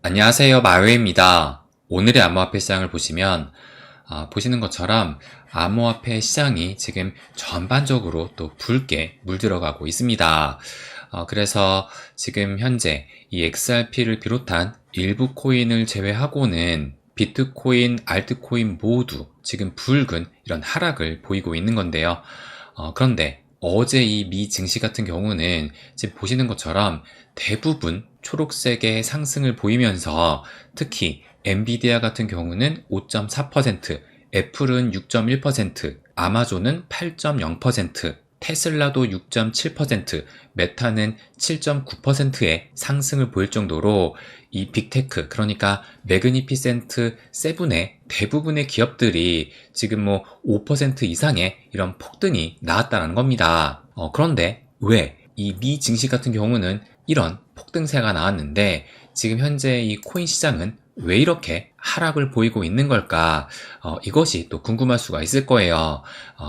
안녕하세요. 마요입니다. 오늘의 암호화폐 시장을 보시면 보시는 것처럼 암호화폐 시장이 지금 전반적으로 또 붉게 물들어가고 있습니다. 그래서 지금 현재 이 XRP를 비롯한 일부 코인을 제외하고는 비트코인, 알트코인 모두 지금 붉은 이런 하락을 보이고 있는 건데요. 그런데 어제 이 미 증시 같은 경우는 지금 보시는 것처럼 대부분 초록색의 상승을 보이면서 특히 엔비디아 같은 경우는 5.4%, 애플은 6.1%, 아마존은 8.0%, 테슬라도 6.7%, 메타는 7.9%의 상승을 보일 정도로 이 빅테크, 그러니까 매그니피센트 세븐의 대부분의 기업들이 지금 5% 이상의 이런 폭등이 나왔다는 겁니다. 그런데 왜 이 미 증시 같은 경우는 이런 폭등세가 나왔는데 지금 현재 이 코인 시장은 왜 이렇게 하락을 보이고 있는 걸까? 이것이 또 궁금할 수가 있을 거예요.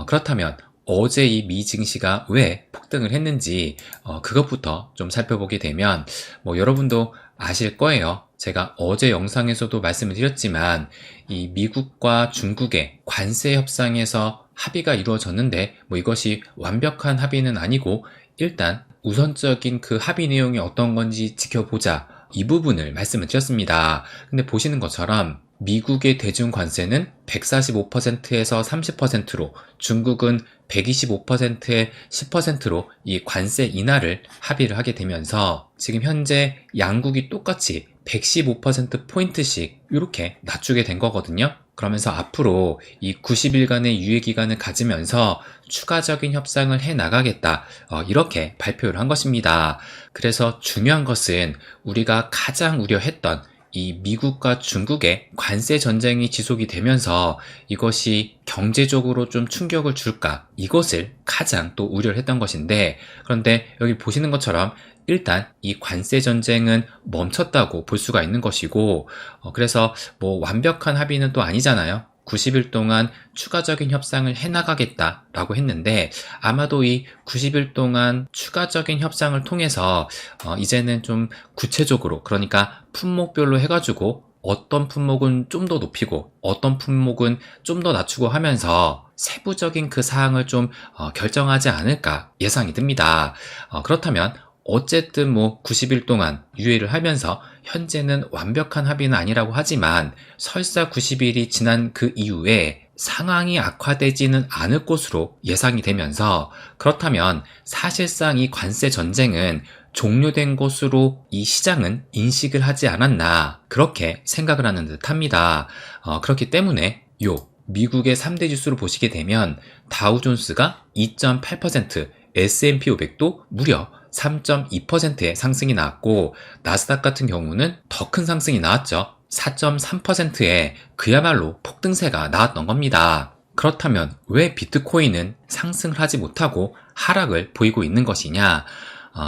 그렇다면 어제 이 미 증시가 왜 폭등을 했는지 그것부터 좀 살펴보게 되면 여러분도 아실 거예요. 제가 어제 영상에서도 말씀을 드렸지만 이 미국과 중국의 관세 협상에서 합의가 이루어졌는데 이것이 완벽한 합의는 아니고 일단 우선적인 그 합의 내용이 어떤 건지 지켜보자, 이 부분을 말씀을 드렸습니다. 근데 보시는 것처럼 미국의 대중 관세는 145%에서 30%로, 중국은 125%에 10%로 이 관세 인하를 합의를 하게 되면서 지금 현재 양국이 똑같이 115%포인트씩 이렇게 낮추게 된 거거든요. 그러면서 앞으로 이 90일간의 유예기간을 가지면서 추가적인 협상을 해 나가겠다, 이렇게 발표를 한 것입니다. 그래서 중요한 것은 우리가 가장 우려했던 이 미국과 중국의 관세 전쟁이 지속이 되면서 이것이 경제적으로 좀 충격을 줄까, 이것을 가장 또 우려를 했던 것인데, 그런데 여기 보시는 것처럼 일단 이 관세 전쟁은 멈췄다고 볼 수가 있는 것이고, 그래서 완벽한 합의는 또 아니잖아요. 90일 동안 추가적인 협상을 해나가겠다라고 했는데 아마도 이 90일 동안 추가적인 협상을 통해서 이제는 좀 구체적으로, 그러니까 품목별로 해가지고 어떤 품목은 좀 더 높이고 어떤 품목은 좀 더 낮추고 하면서 세부적인 그 사항을 좀 결정하지 않을까 예상이 듭니다. 그렇다면 어쨌든 90일 동안 유예를 하면서 현재는 완벽한 합의는 아니라고 하지만 설사 90일이 지난 그 이후에 상황이 악화되지는 않을 것으로 예상이 되면서, 그렇다면 사실상 이 관세 전쟁은 종료된 것으로 이 시장은 인식을 하지 않았나, 그렇게 생각을 하는 듯 합니다. 그렇기 때문에 미국의 3대 지수를 보시게 되면 다우존스가 2.8%, S&P 500도 무려 3.2%의 상승이 나왔고 나스닥 같은 경우는 더 큰 상승이 나왔죠. 4.3%의 그야말로 폭등세가 나왔던 겁니다. 그렇다면 왜 비트코인은 상승을 하지 못하고 하락을 보이고 있는 것이냐?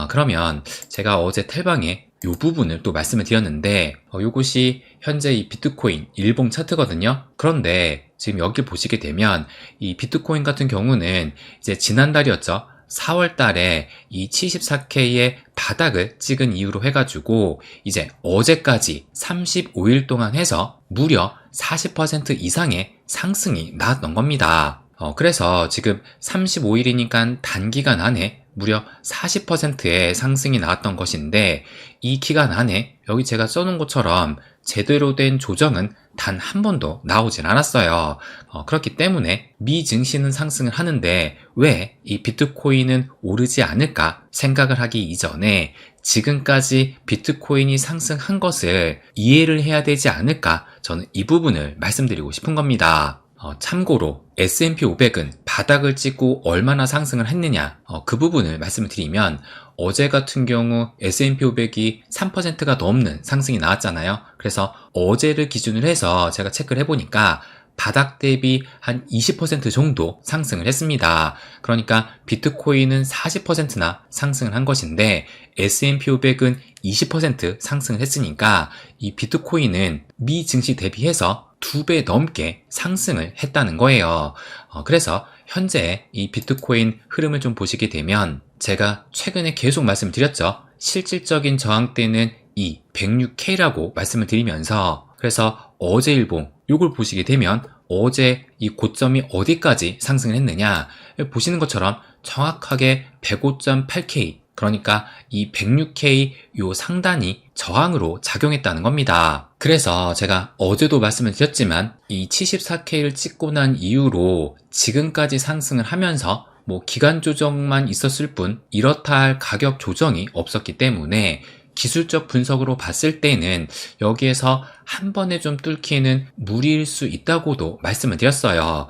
그러면 제가 어제 텔방에 이 부분을 또 말씀을 드렸는데 이것이 현재 이 비트코인 일봉 차트거든요. 그런데 지금 여기 보시게 되면 이 비트코인 같은 경우는 이제 지난달이었죠. 4월 달에 이 74K의 바닥을 찍은 이후로 해가지고 이제 어제까지 35일 동안 해서 무려 40% 이상의 상승이 나왔던 겁니다. 그래서 지금 35일이니까 단기간 안에 무려 40%의 상승이 나왔던 것인데 이 기간 안에 여기 제가 써놓은 것처럼 제대로 된 조정은 단 한 번도 나오질 않았어요. 그렇기 때문에 미 증시는 상승을 하는데 왜 이 비트코인은 오르지 않을까 생각을 하기 이전에 지금까지 비트코인이 상승한 것을 이해를 해야 되지 않을까, 저는 이 부분을 말씀드리고 싶은 겁니다. 참고로 S&P 500은 바닥을 찍고 얼마나 상승을 했느냐, 그 부분을 말씀을 드리면 어제 같은 경우 S&P 500이 3%가 넘는 상승이 나왔잖아요. 그래서 어제를 기준으로 해서 제가 체크를 해보니까 바닥 대비 한 20% 정도 상승을 했습니다. 그러니까 비트코인은 40%나 상승을 한 것인데 S&P 500은 20% 상승을 했으니까 이 비트코인은 미 증시 대비해서 2배 넘게 상승을 했다는 거예요. 그래서 현재 이 비트코인 흐름을 좀 보시게 되면 제가 최근에 계속 말씀드렸죠. 실질적인 저항대는 이 106K라고 말씀을 드리면서, 그래서 어제 일봉 요걸 보시게 되면 어제 이 고점이 어디까지 상승을 했느냐 보시는 것처럼 정확하게 105.8K, 그러니까 이 106K 요 상단이 저항으로 작용했다는 겁니다. 그래서 제가 어제도 말씀을 드렸지만 이 74K를 찍고 난 이후로 지금까지 상승을 하면서 기간 조정만 있었을 뿐 이렇다 할 가격 조정이 없었기 때문에 기술적 분석으로 봤을 때는 여기에서 한 번에 좀 뚫기에는 무리일 수 있다고도 말씀을 드렸어요.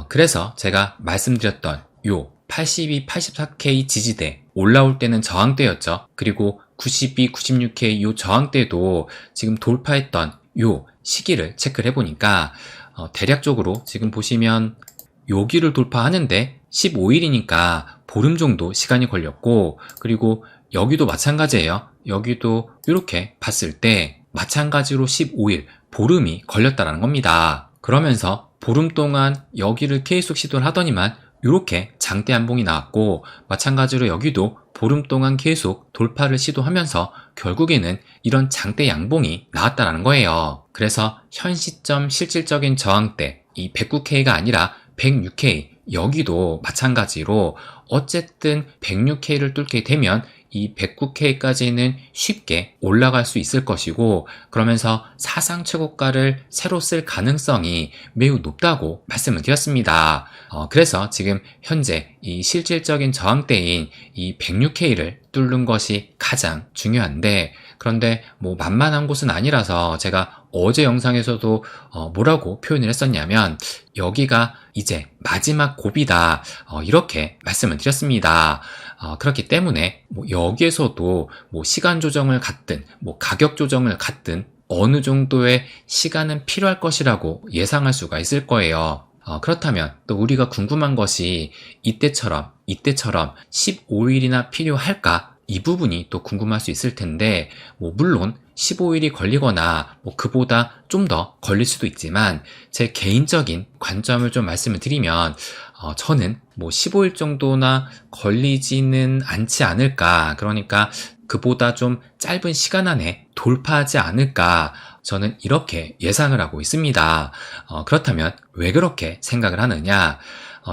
그래서 제가 말씀드렸던 요 82, 84K 지지대 올라올 때는 저항대였죠. 그리고 92, 96K 요 저항대도 지금 돌파했던 요 시기를 체크를 해보니까 대략적으로 지금 보시면 여기를 돌파하는데 15일이니까 보름 정도 시간이 걸렸고, 그리고 여기도 마찬가지예요. 여기도 이렇게 봤을 때 마찬가지로 15일, 보름이 걸렸다는 겁니다. 그러면서 보름 동안 여기를 계속 시도를 하더니만 이렇게 장대 한봉이 나왔고, 마찬가지로 여기도 보름 동안 계속 돌파를 시도하면서 결국에는 이런 장대 양봉이 나왔다는 거예요. 그래서 현 시점 실질적인 저항대 이 109K가 아니라 106K, 여기도 마찬가지로 어쨌든 106K를 뚫게 되면 이 109K까지는 쉽게 올라갈 수 있을 것이고, 그러면서 사상 최고가를 새로 쓸 가능성이 매우 높다고 말씀을 드렸습니다. 그래서 지금 현재 이 실질적인 저항대인 이 106K를 뚫는 것이 가장 중요한데, 그런데 만만한 곳은 아니라서 제가 어제 영상에서도 뭐라고 표현을 했었냐면 여기가 이제 마지막 고비다, 이렇게 말씀을 드렸습니다. 그렇기 때문에 여기에서도 시간 조정을 갖든 가격 조정을 갖든 어느 정도의 시간은 필요할 것이라고 예상할 수가 있을 거예요. 그렇다면 또 우리가 궁금한 것이 이때처럼 15일이나 필요할까? 이 부분이 또 궁금할 수 있을 텐데, 물론 15일이 걸리거나 그보다 좀 더 걸릴 수도 있지만 제 개인적인 관점을 좀 말씀을 드리면 저는 15일 정도나 걸리지는 않지 않을까, 그러니까 그보다 좀 짧은 시간 안에 돌파하지 않을까, 저는 이렇게 예상을 하고 있습니다. 그렇다면 왜 그렇게 생각을 하느냐,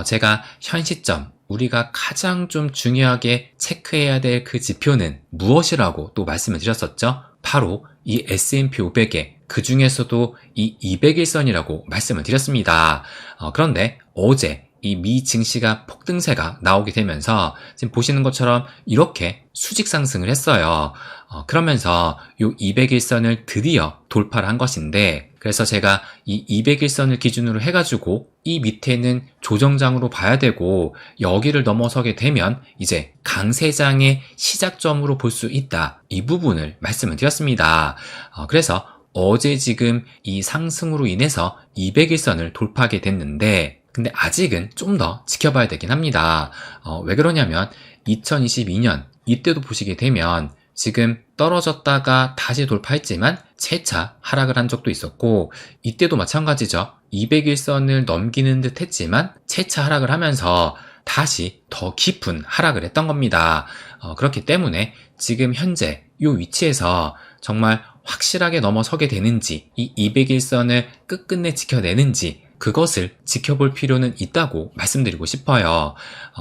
제가 현 시점 우리가 가장 좀 중요하게 체크해야 될 그 지표는 무엇이라고 또 말씀을 드렸었죠? 바로 이 S&P 500의 그 중에서도 이 200일선이라고 말씀을 드렸습니다. 그런데 어제 이 미 증시가 폭등세가 나오게 되면서 지금 보시는 것처럼 이렇게 수직 상승을 했어요. 그러면서 이 200일선을 드디어 돌파를 한 것인데, 그래서 제가 이 200일선을 기준으로 해가지고 이 밑에는 조정장으로 봐야 되고 여기를 넘어서게 되면 이제 강세장의 시작점으로 볼 수 있다, 이 부분을 말씀을 드렸습니다. 그래서 어제 지금 이 상승으로 인해서 200일선을 돌파하게 됐는데, 근데 아직은 좀 더 지켜봐야 되긴 합니다. 왜 그러냐면 2022년 이때도 보시게 되면 지금 떨어졌다가 다시 돌파했지만 재차 하락을 한 적도 있었고, 이때도 마찬가지죠. 200일선을 넘기는 듯 했지만 재차 하락을 하면서 다시 더 깊은 하락을 했던 겁니다. 그렇기 때문에 지금 현재 이 위치에서 정말 확실하게 넘어서게 되는지, 이 200일선을 끝끝내 지켜내는지 그것을 지켜볼 필요는 있다고 말씀드리고 싶어요.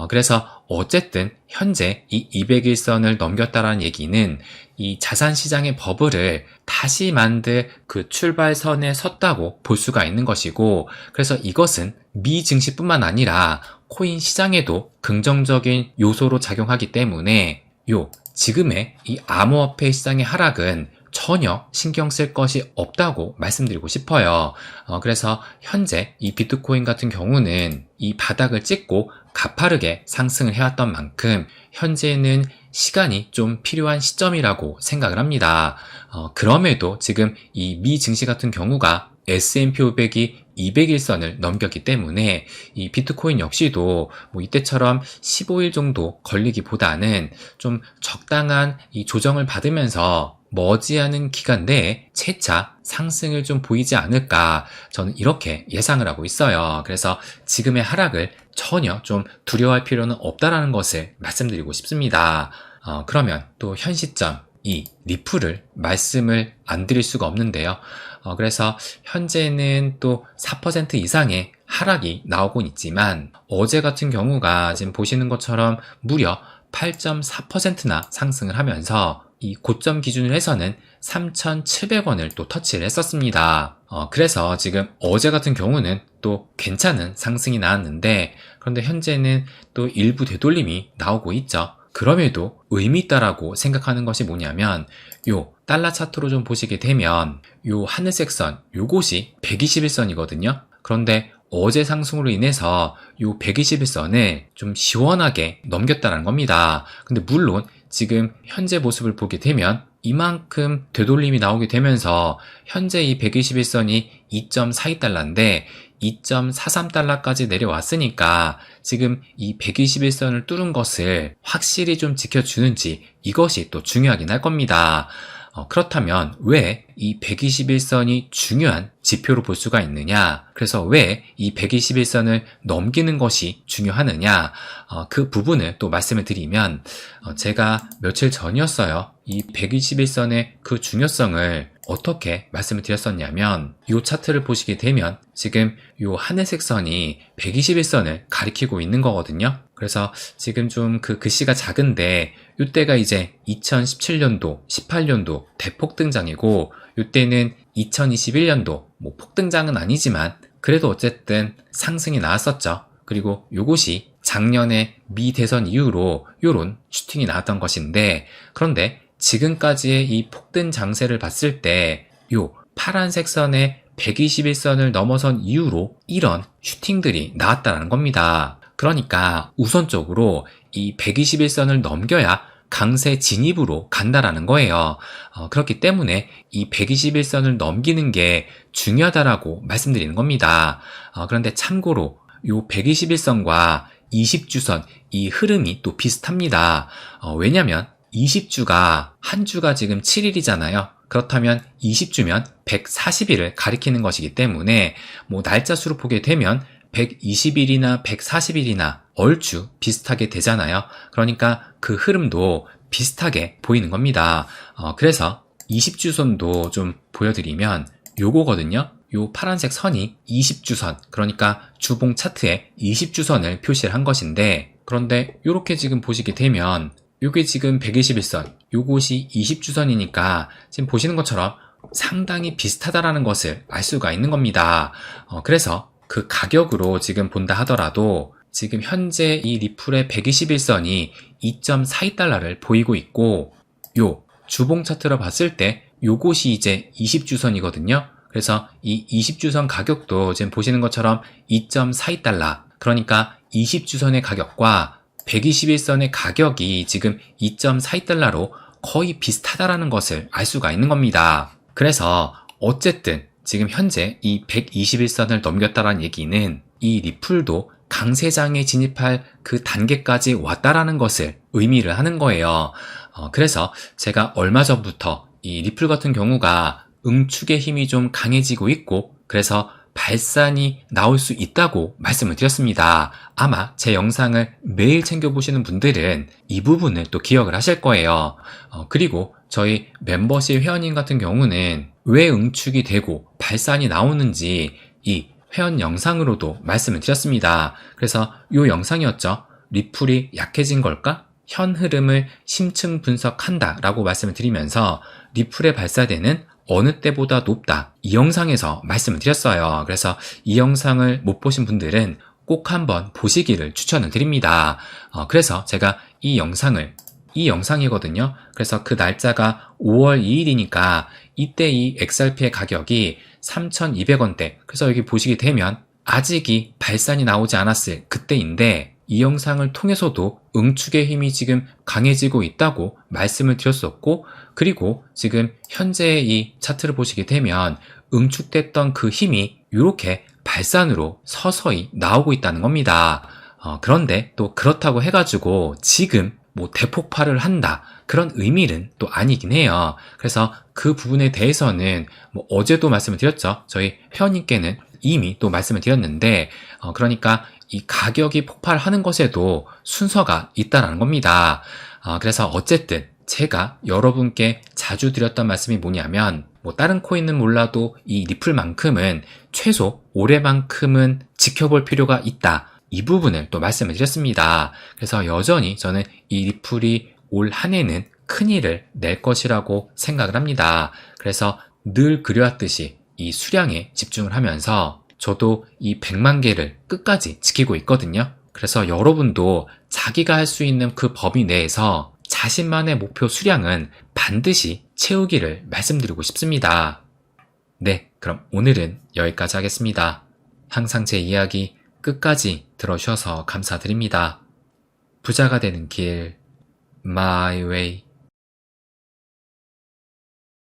그래서 어쨌든 현재 이 200일선을 넘겼다라는 얘기는 이 자산시장의 버블을 다시 만들 그 출발선에 섰다고 볼 수가 있는 것이고, 그래서 이것은 미 증시뿐만 아니라 코인 시장에도 긍정적인 요소로 작용하기 때문에 지금의 이 암호화폐 시장의 하락은 전혀 신경 쓸 것이 없다고 말씀드리고 싶어요. 그래서 현재 이 비트코인 같은 경우는 이 바닥을 찍고 가파르게 상승을 해왔던 만큼 현재는 시간이 좀 필요한 시점이라고 생각을 합니다. 그럼에도 지금 이 미 증시 같은 경우가 S&P 500이 200일선을 넘겼기 때문에 이 비트코인 역시도 이때처럼 15일 정도 걸리기보다는 좀 적당한 이 조정을 받으면서 머지않은 기간 내에 재차 상승을 좀 보이지 않을까, 저는 이렇게 예상을 하고 있어요. 그래서 지금의 하락을 전혀 좀 두려워할 필요는 없다라는 것을 말씀드리고 싶습니다. 그러면 또 현 시점 이 리플을 말씀을 안 드릴 수가 없는데요. 그래서 현재는 또 4% 이상의 하락이 나오곤 있지만 어제 같은 경우가 지금 보시는 것처럼 무려 8.4%나 상승을 하면서 이 고점 기준으로 해서는 3,700원을 또 터치를 했었습니다. 그래서 지금 어제 같은 경우는 또 괜찮은 상승이 나왔는데, 그런데 현재는 또 일부 되돌림이 나오고 있죠. 그럼에도 의미 있다라고 생각하는 것이 뭐냐면, 요 달러 차트로 좀 보시게 되면 요 하늘색 선, 요것이 121선이거든요. 그런데 어제 상승으로 인해서 요 121선을 좀 시원하게 넘겼다는 겁니다. 근데 물론 지금 현재 모습을 보게 되면 이만큼 되돌림이 나오게 되면서 현재 이 121선이 2.42달러인데 2.43달러까지 내려왔으니까 지금 이 121선을 뚫은 것을 확실히 좀 지켜주는지 이것이 또 중요하긴 할 겁니다. 그렇다면 왜 이 121선이 중요한 지표로 볼 수가 있느냐? 그래서 왜 이 121선을 넘기는 것이 중요하느냐? 그 부분을 또 말씀을 드리면, 제가 며칠 전이었어요. 이 121선의 그 중요성을 어떻게 말씀을 드렸었냐면, 이 차트를 보시게 되면 지금 이 하늘색 선이 121선을 가리키고 있는 거거든요. 그래서 지금 좀 그 글씨가 작은데 이때가 이제 2017년도, 18년도 대폭등장이고, 이때는 2021년도 뭐 폭등장은 아니지만 그래도 어쨌든 상승이 나왔었죠. 그리고 요것이 작년에 미 대선 이후로 요런 슈팅이 나왔던 것인데, 그런데 지금까지의 이 폭등 장세를 봤을 때 요 파란색 선의 121선을 넘어선 이후로 이런 슈팅들이 나왔다는 겁니다. 그러니까 우선적으로 이 121선을 넘겨야 강세 진입으로 간다라는 거예요. 그렇기 때문에 이 121선을 넘기는 게 중요하다라고 말씀드리는 겁니다. 그런데 참고로 요 121선과 20주선 이 흐름이 또 비슷합니다. 왜냐면 20주가 한 주가 지금 7일이잖아요. 그렇다면 20주면 140일을 가리키는 것이기 때문에 뭐 날짜 수로 보게 되면 120일이나 140일이나 얼추 비슷하게 되잖아요. 그러니까 그 흐름도 비슷하게 보이는 겁니다. 그래서 20주선도 좀 보여드리면 요거거든요. 요 파란색 선이 20주선, 그러니까 주봉 차트에 20주선을 표시를 한 것인데, 그런데 요렇게 지금 보시게 되면 요게 지금 121선, 요것이 20주선이니까 지금 보시는 것처럼 상당히 비슷하다라는 것을 알 수가 있는 겁니다. 그래서 그 가격으로 지금 본다 하더라도 지금 현재 이 리플의 121선이 2.42달러를 보이고 있고, 요 주봉 차트로 봤을 때 요것이 이제 20주선이거든요. 그래서 이 20주선 가격도 지금 보시는 것처럼 2.42달러, 그러니까 20주선의 가격과 121선의 가격이 지금 2.42달러로 거의 비슷하다라는 것을 알 수가 있는 겁니다. 그래서 어쨌든 지금 현재 이 121선을 넘겼다라는 얘기는 이 리플도 강세장에 진입할 그 단계까지 왔다라는 것을 의미를 하는 거예요. 그래서 제가 얼마 전부터 이 리플 같은 경우가 응축의 힘이 좀 강해지고 있고, 그래서 발산이 나올 수 있다고 말씀을 드렸습니다. 아마 제 영상을 매일 챙겨보시는 분들은 이 부분을 또 기억을 하실 거예요. 그리고 저희 멤버십 회원님 같은 경우는 왜 응축이 되고 발산이 나오는지 이 회원 영상으로도 말씀을 드렸습니다. 그래서 이 영상이었죠. 리플이 약해진 걸까? 현 흐름을 심층 분석한다 라고 말씀을 드리면서 리플에 발사되는 어느 때보다 높다, 이 영상에서 말씀을 드렸어요. 그래서 이 영상을 못 보신 분들은 꼭 한번 보시기를 추천을 드립니다. 그래서 제가 이 영상이거든요. 그래서 그 날짜가 5월 2일이니까 이때 이 XRP의 가격이 3,200원대, 그래서 여기 보시게 되면 아직이 발산이 나오지 않았을 그때인데, 이 영상을 통해서도 응축의 힘이 지금 강해지고 있다고 말씀을 드렸었고, 그리고 지금 현재의 이 차트를 보시게 되면 응축됐던 그 힘이 이렇게 발산으로 서서히 나오고 있다는 겁니다. 그런데 또 그렇다고 해가지고 지금 뭐 대폭발을 한다, 그런 의미는 또 아니긴 해요. 그래서 그 부분에 대해서는 뭐 어제도 말씀을 드렸죠. 저희 회원님께는 이미 또 말씀을 드렸는데, 그러니까 이 가격이 폭발하는 것에도 순서가 있다는 겁니다. 그래서 어쨌든 제가 여러분께 자주 드렸던 말씀이 뭐냐면, 다른 코인은 몰라도 이 리플만큼은 최소 올해만큼은 지켜볼 필요가 있다. 이 부분을 또 말씀을 드렸습니다. 그래서 여전히 저는 이 리플이 올 한 해는 큰일을 낼 것이라고 생각을 합니다. 그래서 늘 그려왔듯이 이 수량에 집중을 하면서 저도 이 100만 개를 끝까지 지키고 있거든요. 그래서 여러분도 자기가 할 수 있는 그 범위 내에서 자신만의 목표 수량은 반드시 채우기를 말씀드리고 싶습니다. 네, 그럼 오늘은 여기까지 하겠습니다. 항상 제 이야기 끝까지 들어주셔서 감사드립니다. 부자가 되는 길, My Way.